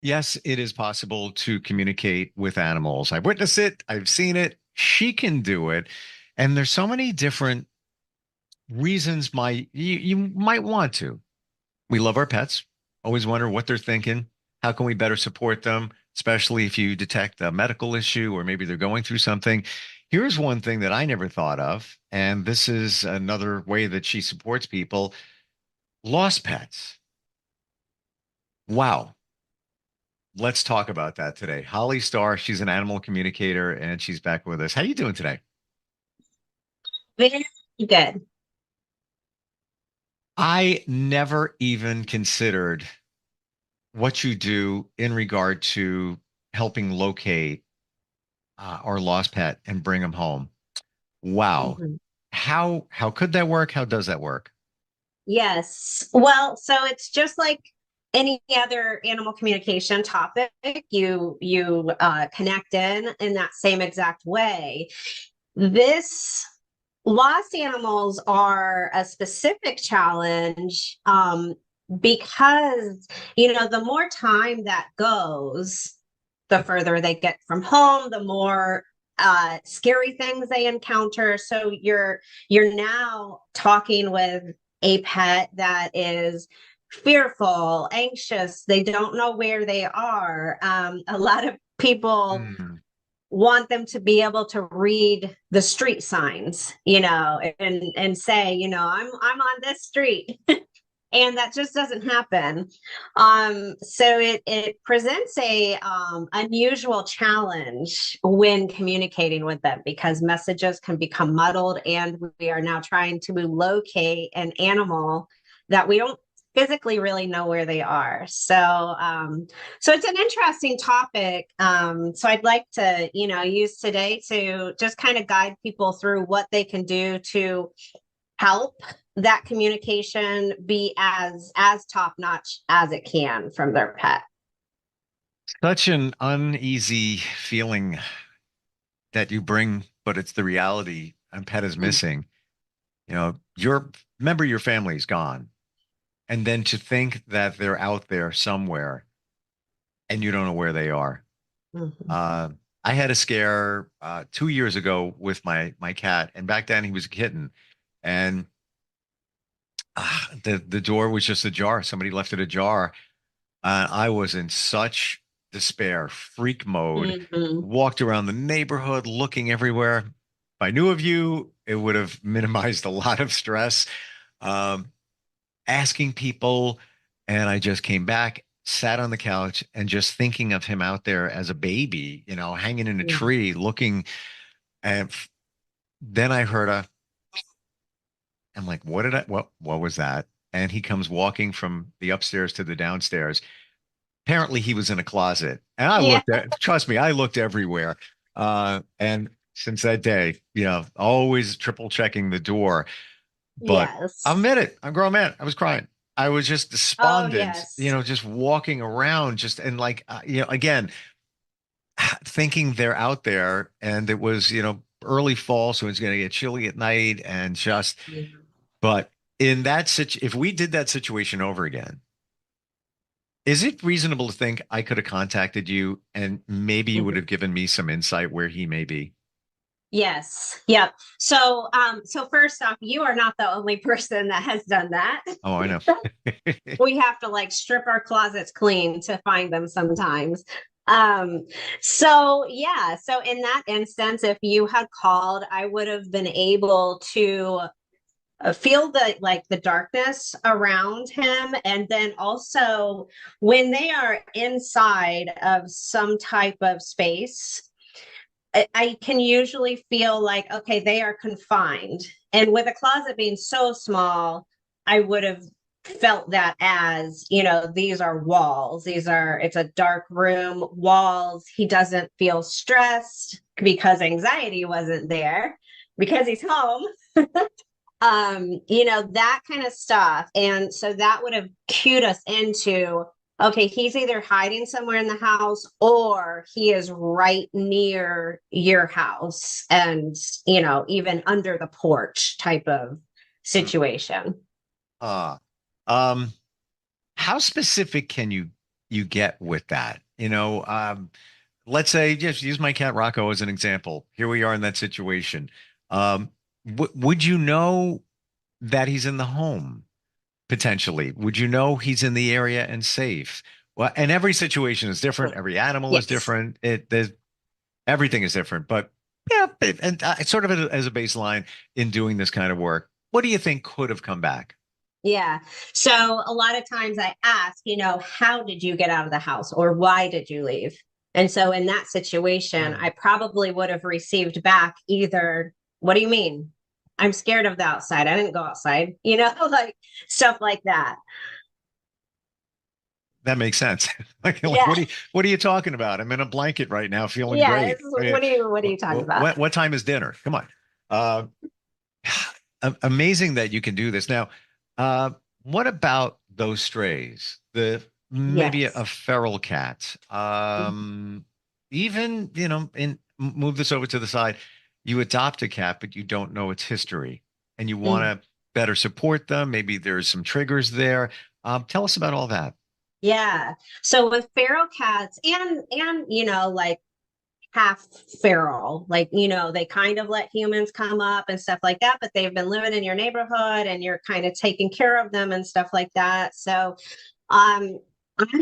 Yes, it is possible to communicate with animals. I've witnessed it, I've seen it. She can do it. And there's so many different reasons you might want to. We love our pets, always wonder what they're thinking. How can we better support them, especially if you detect a medical issue or maybe they're going through something? Here's one thing that I never thought of, and this is another way that she supports people: lost pets. Wow. Let's talk about that today. Holly Starr, she's an animal communicator and she's back with us. How you doing today? Very good. I never even considered what you do in regard to helping locate our lost pet and bring them home. Wow. Mhm. How could that work? How does that work? Yes. Well, so it's just like any other animal communication topic. You connect in that same exact way. This lost animals are a specific challenge because the more time that goes, the further they get from home, the more scary things they encounter. So you're now talking with a pet that is fearful, anxious. They don't know where they are. A lot of people Hmm. want them to be able to read the street signs, and say, I'm on this street. And that just doesn't happen. So it presents a unusual challenge when communicating with them because messages can become muddled, and we are now trying to locate an animal that we don't physically really know where they are. So it's an interesting topic. So I'd like to use today to just kind of guide people through what they can do to help that communication be as top notch as it can from their pet. Such an uneasy feeling that you bring, but it's the reality. A pet is missing. Your member of your family's gone. And then to think that they're out there somewhere and you don't know where they are. Mm-hmm. Uh, I had a scare 2 years ago with my cat, and back then he was a kitten, and the door was just ajar. Somebody left it ajar. I was in such despair, freak mode. Mm-hmm. Walked around the neighborhood looking everywhere. If I knew of you, it would have minimized a lot of stress. Um, Asking people, and I just came back, sat on the couch, and just thinking of him out there as a baby, hanging in a Mm-hmm. tree, looking. And then I heard I'm like, what was that? And he comes walking from the upstairs to the downstairs. Apparently, he was in a closet, and Yeah. trust me, I looked everywhere. And since that day, always triple checking the door. But I'll Yes. admit it, I'm a grown man. I was crying. I was just Oh, despondent, yes. just walking around, just and like, again, thinking they're out there, and it was, early fall, so it's going to get chilly at night, and just, Yeah. but in that if we did that situation over again, is it reasonable to think I could have contacted you and maybe you would Mhm. have given me some insight where he may be? Yes. Yep. So first off, you are not the only person that has done that. Oh, I know. We have to like strip our closets clean to find them sometimes. Um, so yeah, so in that instance, if you had called, I would have been able to feel the darkness around him, and then also when they are inside of some type of space, I can usually feel like, okay, they are confined. And with a closet being so small, I would have felt that as, these are walls. It's a dark room, walls. He doesn't feel stressed because anxiety wasn't there because he's home. That kind of stuff. And so that would have cued us into, okay, he's either hiding somewhere in the house or he is right near your house and, even under the porch type of situation. Uh, um, how specific can you you get with that. Let's say, just use my cat Rocco as an example. Here we are in that situation. Um, would you know that he's in the home potentially? Would you know he's in the area and safe? Well, and every situation is different. Every animal is Yes. different. There's everything is different. But yeah, and sort of as a baseline in doing this kind of work, what do you think could have come back? Yeah. So a lot of times I ask, how did you get out of the house or why did you leave? And so in that situation, I probably would have received back either, what do you mean? I'm scared of the outside. I didn't go outside, like stuff like that. That makes sense. Like, Yeah. what are you talking about? I'm in a blanket right now, feeling Yeah. great. What are you talking about? What time is dinner? Come on. Uh, Amazing that you can do this. Now, uh, what about those strays? The maybe Yes. a feral cat. Even, move this over to the side. You adopt a cat, but you don't know its history, and you want Mhm. to better support them. Maybe there's some triggers there. Tell us about all that. Yeah. So with feral cats and like half feral, like they kind of let humans come up and stuff like that, but they've been living in your neighborhood and you're kind of taking care of them and stuff like that. So I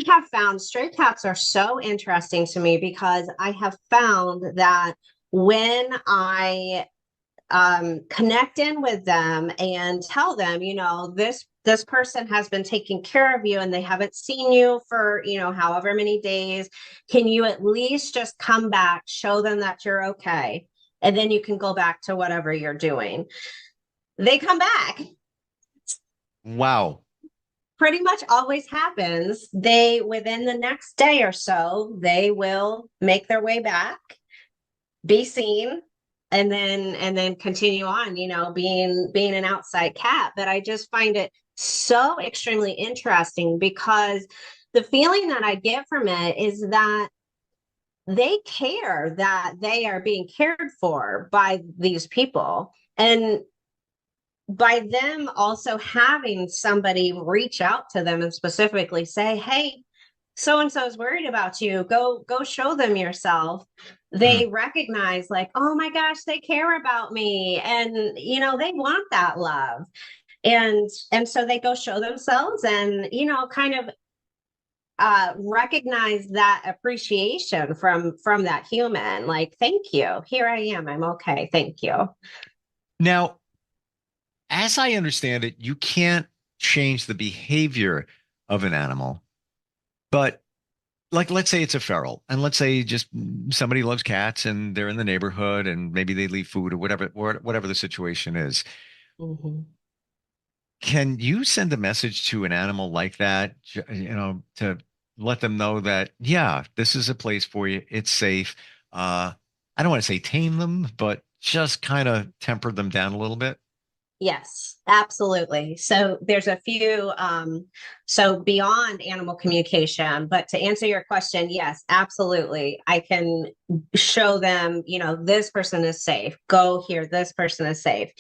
have found stray cats are so interesting to me because I have found that when I connect in with them and tell them, this person has been taking care of you and they haven't seen you for, however many days. Can you at least just come back, show them that you're okay, and then you can go back to whatever you're doing? They come back. Wow. Pretty much always happens. They, within the next day or so, they will make their way back, be seen, and then continue on, being an outside cat. But I just find it so extremely interesting because the feeling that I get from it is that they care that they are being cared for by these people, and by them also having somebody reach out to them and specifically say, hey, so and so is worried about you, go show them yourself. Hmm. They recognize, like, oh my gosh, they care about me, and they want that love. And so they go show themselves and kind of recognize that appreciation from that human, like, thank you, here I am, I'm okay, thank you. Now, as I understand it, you can't change the behavior of an animal, but like let's say it's a feral, and let's say just somebody loves cats and they're in the neighborhood and maybe they leave food or whatever the situation is. Mhm. Can you send a message to an animal like that, to let them know that, yeah, this is a place for you. It's safe. I don't want to say tame them, but just kind of temper them down a little bit. Yes, absolutely. So there's a few, so beyond animal communication, but to answer your question, yes, absolutely. I can show them, this person is safe. Go here, this person is safe.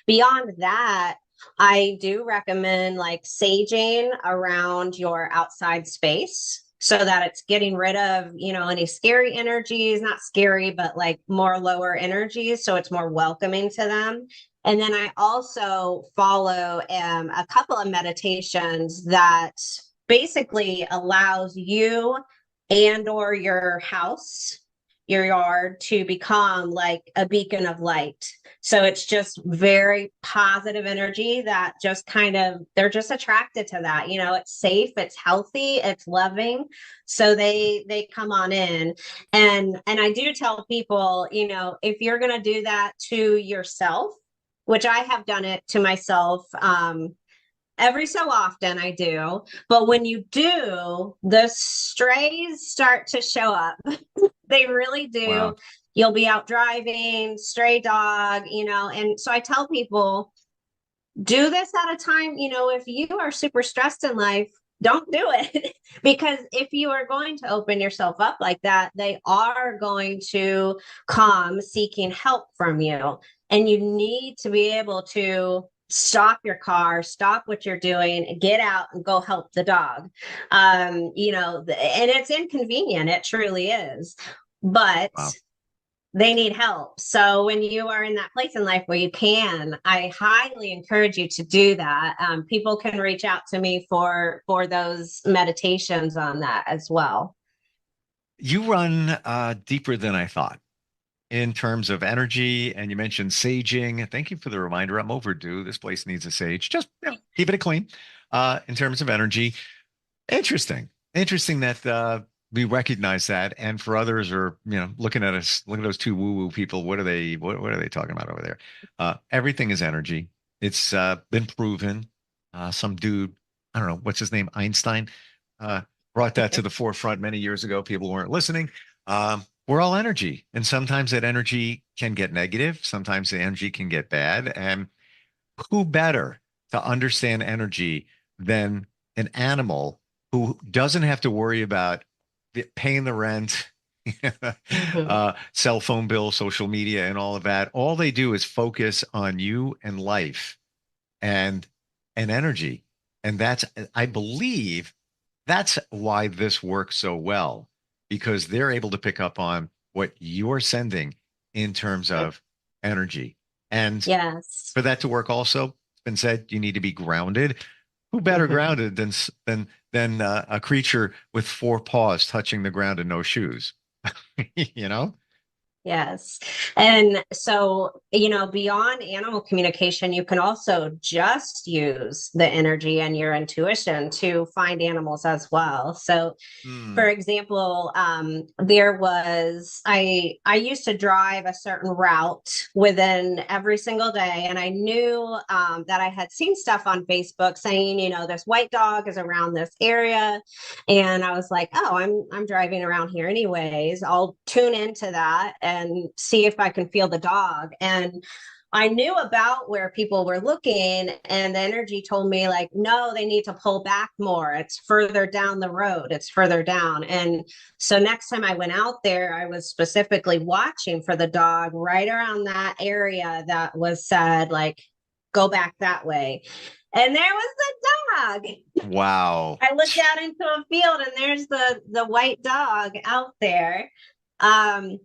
Beyond that, I do recommend like saging around your outside space so that it's getting rid of, any scary energies, not scary, but like more lower energies. So it's more welcoming to them. And then I also follow a couple of meditations that basically allows you and or your house, your yard, to become like a beacon of light. So it's just very positive energy that just kind of, they're just attracted to that. It's safe, it's healthy, it's loving. So they come on in. And I do tell people, if you're going to do that to yourself, which I have done it to myself, every so often I do. But when you do, the strays start to show up. They really do. Wow. You'll be out driving, stray dog, and so I tell people, do this at a time, if you are super stressed in life, don't do it. Because if you are going to open yourself up like that, they are going to come seeking help from you, and you need to be able to stop your car, stop what you're doing, get out and go help the dog. And it's inconvenient, it truly is, but Wow. they need help. So when you are in that place in life where you can, I highly encourage you to do that. People can reach out to me for those meditations on that as well. You run deeper than I thought in terms of energy, and you mentioned saging. Thank you for the reminder. I'm overdue. This place needs a sage. Just keeping it clean. In terms of energy, interesting. Interesting that we recognize that, and for others are looking at us, look at those two woo-woo people. What are they talking about over there? Everything is energy. It's been proven. Some dude, I don't know what's his name, Einstein, uh, brought that to the forefront many years ago. People weren't listening. We're all energy, and sometimes that energy can get negative. Sometimes the energy can get bad, and who better to understand energy than an animal who doesn't have to worry about paying the rent, Mhm. cell phone bill, social media, and all of that. All they do is focus on you and life and energy. And that's, I believe, that's why this works so well, because they're able to pick up on what you're sending in terms of energy. And Yes. for that to work also, it's been said you need to be grounded. Who better Mhm. grounded than a creature with four paws touching the ground and no shoes? You know? Yes. And so, beyond animal communication, you can also just use the energy and your intuition to find animals as well. So, for Hmm. example, there was I used to drive a certain route within every single day, and I knew that I had seen stuff on Facebook saying, this white dog is around this area, and I was like, oh, I'm driving around here anyways. I'll tune into that and see if I can feel the dog. And I knew about where people were looking, and the energy told me, like, no, they need to pull back more. It's further down the road, it's further down. And so next time I went out there, I was specifically watching for the dog right around that area that was said, like, go back that way. And there was the dog. Wow. I looked out into a field, and there's the white dog out there. Um,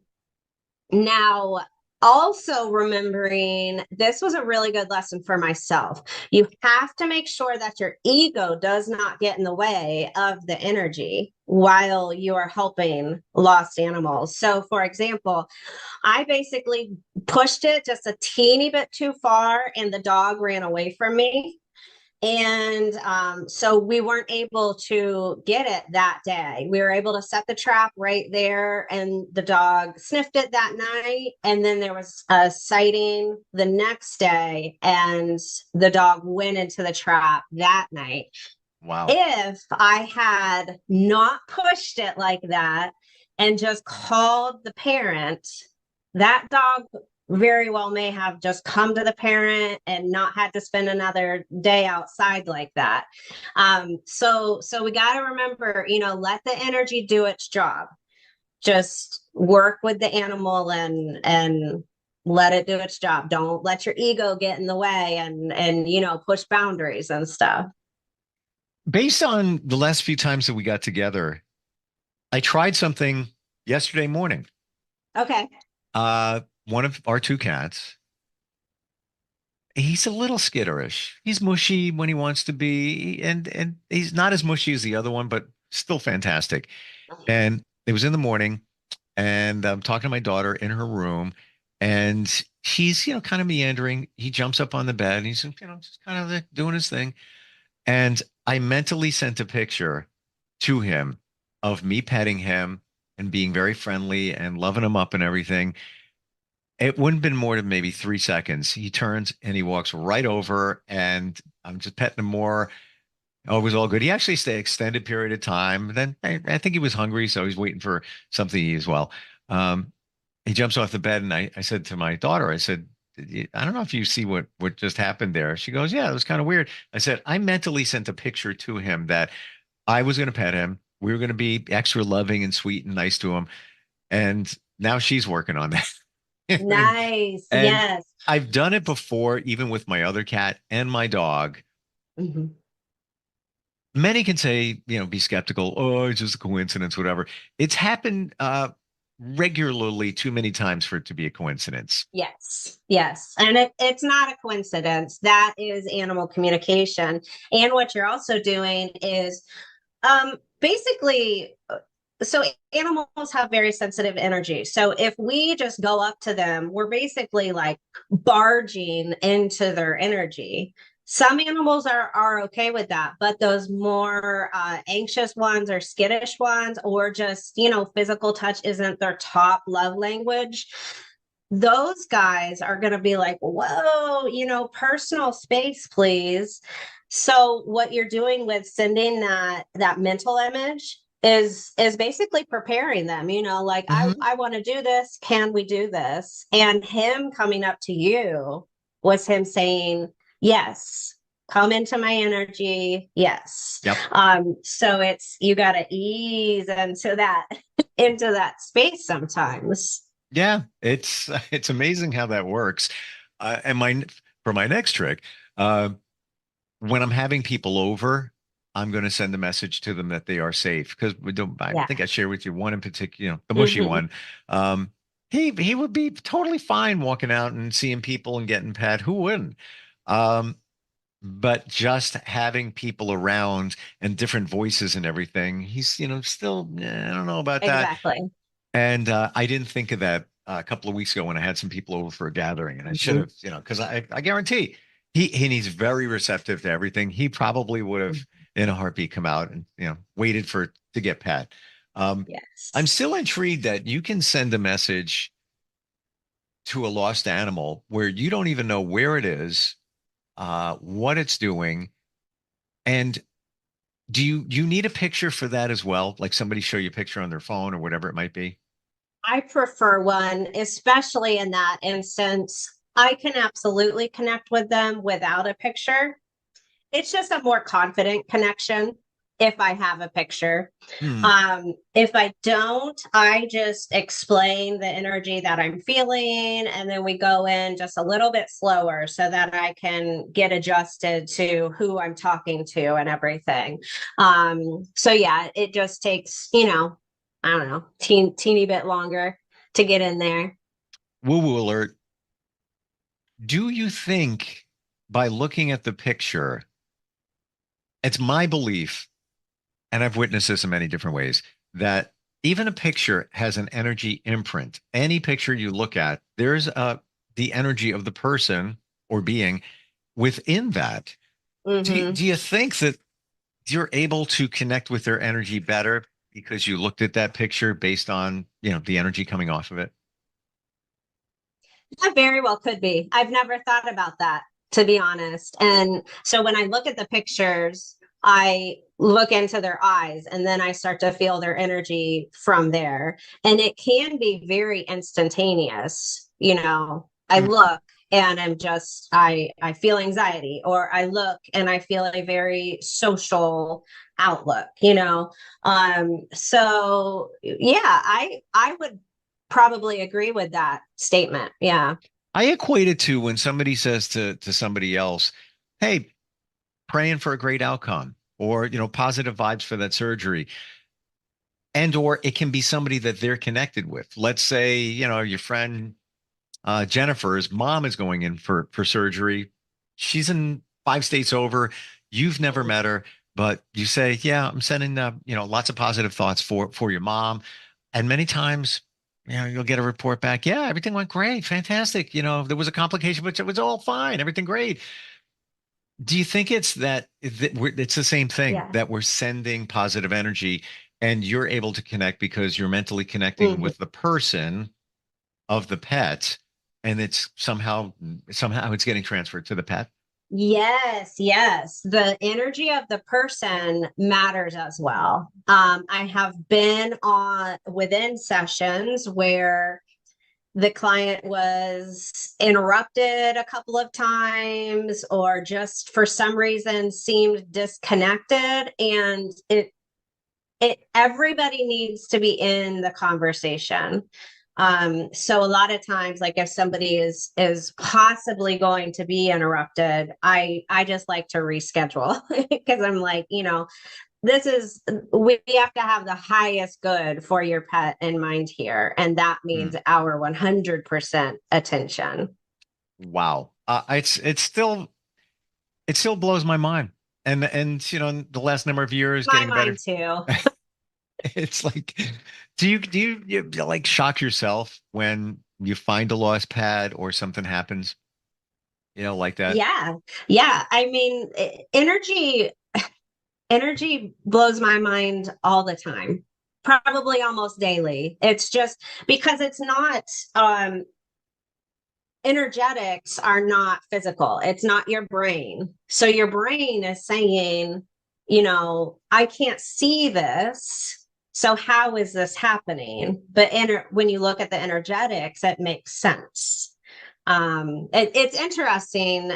Now, also remembering this was a really good lesson for myself. You have to make sure that your ego does not get in the way of the energy while you are helping lost animals. So, for example, I basically pushed it just a teeny bit too far, and the dog ran away from me. And so we weren't able to get it that day. We were able to set the trap right there, and the dog sniffed it that night. And then there was a sighting the next day, and the dog went into the trap that night. Wow. If I had not pushed it like that and just called the parent, that dog very well may have just come to the parent and not had to spend another day outside like that. So we got to remember, let the energy do its job. Just work with the animal and let it do its job. Don't let your ego get in the way and push boundaries and stuff. Based on the last few times that we got together, I tried something yesterday morning. Okay. One of our two cats, he's a little skitterish. He's mushy when he wants to be, and he's not as mushy as the other one, but still fantastic. And it was in the morning, and I'm talking to my daughter in her room, and he's, kind of meandering. He jumps up on the bed, and he's, just kind of like doing his thing. And I mentally sent a picture to him of me petting him and being very friendly and loving him up and everything. It wouldn't have been more than maybe 3 seconds. He turns and he walks right over, and I'm just petting him more. Oh, it was all good. He actually stayed extended period of time. Then I think he was hungry, so he's waiting for something to eat as well. Um, he jumps off the bed, and I said to my daughter, I said, I don't know if you see what just happened there. She goes, yeah, it was kind of weird. I said, I mentally sent a picture to him that I was going to pet him. We were going to be extra loving and sweet and nice to him. And now she's working on that. Nice. And Yes. I've done it before, even with my other cat and my dog. Mhm. Many can say, be skeptical. Oh, it's just a coincidence, whatever. It's happened regularly too many times for it to be a coincidence. Yes, yes. And it's not a coincidence. That is animal communication. And what you're also doing is basically, so animals have very sensitive energy. So if we just go up to them, we're basically like barging into their energy. Some animals are okay with that, but those more anxious ones or skittish ones, or just, physical touch isn't their top love language, those guys are going to be like, whoa, personal space, please. So what you're doing with sending that mental image is basically preparing them, like, Hmm. I want to do this. Can we do this? And him coming up to you was him saying, yes, come into my energy. Yes. Yep. So it's, you got to ease into that into that space sometimes. Yeah, it's it's amazing how that works. And my for my next trick, uh, when I'm having people over, I'm going to send a message to them that they are safe because we don't. I Yeah. think I shared with you one in particular, the mushy Hmm. one. Um, he would be totally fine walking out and seeing people and getting pet. Who wouldn't? Um, but just having people around and different voices and everything, he's still I don't know about that. Exactly. And I didn't think of that a couple of weeks ago when I had some people over for a gathering, and I should Mhm. have, because I guarantee he's very receptive to everything. He probably would have in a heartbeat come out and waited for to get pet. I'm Yes. still intrigued that you can send a message to a lost animal where you don't even know where it is, what it's doing, and do you need a picture for that as well? Like somebody show you a picture on their phone or whatever it might be. I prefer one, especially in that instance. I can absolutely connect with them without a picture. It's just a more confident connection if I have a picture. Hmm. If I don't, I just explain the energy that I'm feeling, and then we go in just a little bit slower so that I can get adjusted to who I'm talking to and everything. So yeah, it just takes, I don't know, teeny bit longer to get in there. Woo woo alert. Do you think by looking at the picture, it's my belief, and I've witnessed this in many different ways, that even a picture has an energy imprint. Any picture you look at, there's the energy of the person or being within that. Do Hmm. you think that you're able to connect with their energy better because you looked at that picture based on, the energy coming off of it? That very well could be. I've never thought about that, to be honest. And so when I look at the pictures, I look into their eyes and then I start to feel their energy from there. And it can be very instantaneous. I Mm. look and I feel anxiety, or I look and I feel a very social outlook. So yeah, I would probably agree with that statement. Yeah. I equate it to when somebody says to somebody else, "Hey, praying for a great outcome," or positive vibes for that surgery, and or it can be somebody that they're connected with. Let's say your friend Jennifer's mom is going in for surgery. She's in 5 states over. You've never met her, but you say, "Yeah, I'm sending lots of positive thoughts for your mom," and many times. You'll get a report back. Yeah, everything went great. Fantastic. There was a complication, but it was all fine. Everything great. Do you think it's it's the same thing Yeah. that we're sending positive energy and you're able to connect because you're mentally connecting Mhm. with the person of the pet and it's somehow it's getting transferred to the pet? Yes, yes. The energy of the person matters as well. I have been on within sessions where the client was interrupted a couple of times, or just for some reason seemed disconnected, and it everybody needs to be in the conversation. So a lot of times, like if somebody is possibly going to be interrupted, I just like to reschedule because I'm like, this is we have to have the highest good for your pet in mind here, and that means Mm. our 100% attention. Wow. It still blows my mind. And the last number of years My getting better. mind too. It's like, you like shock yourself when you find a lost pad or something happens, like that? Yeah. Yeah. I mean, energy blows my mind all the time, probably almost daily. It's just because it's not energetics are not physical. It's not your brain. So your brain is saying, I can't see this. So how is this happening? But when you look at the energetics, it makes sense. It's interesting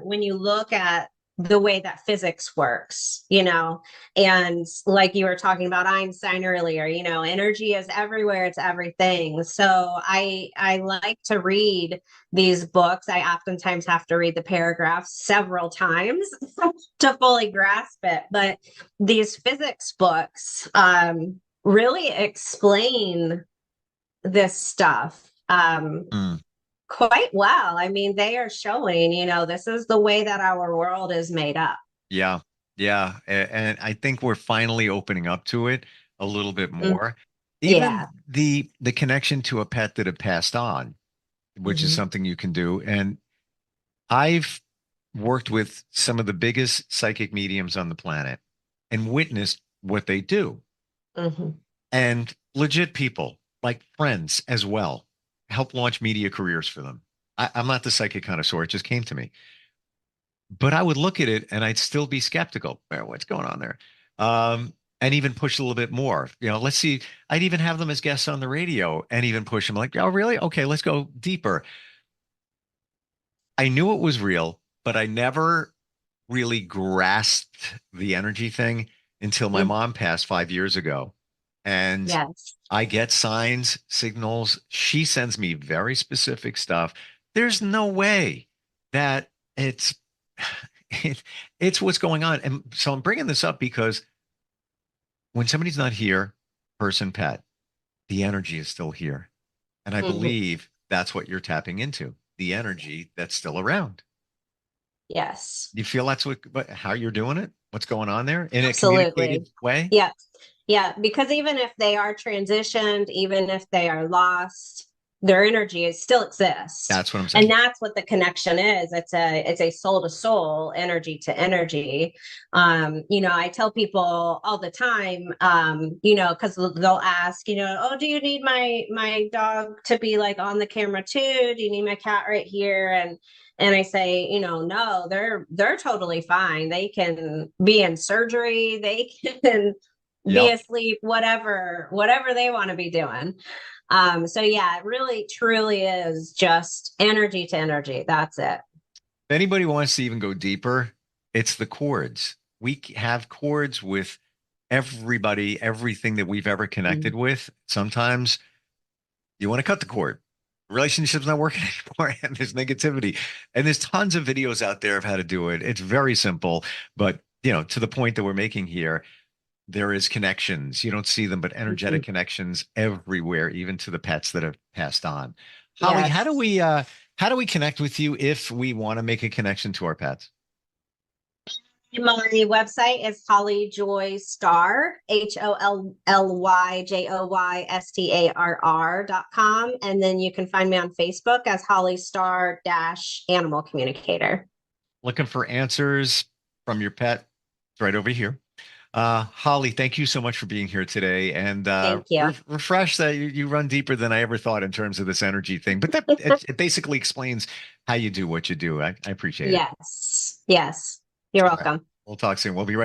when you look at the way that physics works, and like you were talking about Einstein earlier, energy is everywhere, it's everything. So I like to read these books. I oftentimes have to read the paragraphs several times to fully grasp it. But these physics books really explain this stuff Mm. quite well. I mean, they are showing, this is the way that our world is made up. Yeah. Yeah. And I think we're finally opening up to it a little bit Mm, more. yeah. Even the connection to a pet that had passed on, which is Hmm. something you can do. And I've worked with some of the biggest psychic mediums on the planet and witnessed what they do. Hmm. And legit people, like friends as well, help launch media careers for them. I'm not the psychic connoisseur, it just came to me. But I would look at it and I'd still be skeptical. What's going on there? And even push a little bit more. Let's see. I'd even have them as guests on the radio and even push them like, oh, really? Okay, let's go deeper. I knew it was real, but I never really grasped the energy thing until my Hmm. mom passed 5 years ago. And Yes. I get signs, signals. She sends me very specific stuff. There's no way that it, it's what's going on. And so I'm bringing this up because when somebody's not here, person, pet, the energy is still here. And I Hmm. believe that's what you're tapping into, the energy that's still around. Yes. You feel that's how you're doing it? What's going on there in a Absolutely. communicative way? Yeah. Yeah. Because even if they are transitioned, even if they are lost, their energy is still exists. That's what I'm And saying. that's what the connection is. It's a soul to soul, energy to energy. I tell people all the time, because they'll ask, oh, do you need my dog to be like on the camera too? Do you need my cat right here? And I say, no, they're totally fine. They can be in surgery, they can be Yep. asleep, whatever they want to be doing. So yeah, it really truly is just energy to energy. That's it. If anybody wants to even go deeper, it's the chords. We have chords with everybody, everything that we've ever connected Mm. with. Sometimes you want to cut the cord. Relationship's not working anymore, and there's negativity. And there's tons of videos out there of how to do it. It's very simple, but to the point that we're making here, there is connections. You don't see them, but energetic Mhm. connections everywhere, even to the pets that have passed on. Holly, Yes. how do we connect with you if we want to make a connection to our pets? My website is Holly Joy Starr, HOLLYJOYSTARR.com. And then you can find me on Facebook as Holly Starr dash animal communicator. Looking for answers from your pet? It's right over here. Holly, thank you so much for being here today, and Thank you. refresh that you run deeper than I ever thought in terms of this energy thing. But it basically explains how you do what you do. I appreciate it. Yes. Yes. You're All right, welcome. we'll talk soon. We'll be right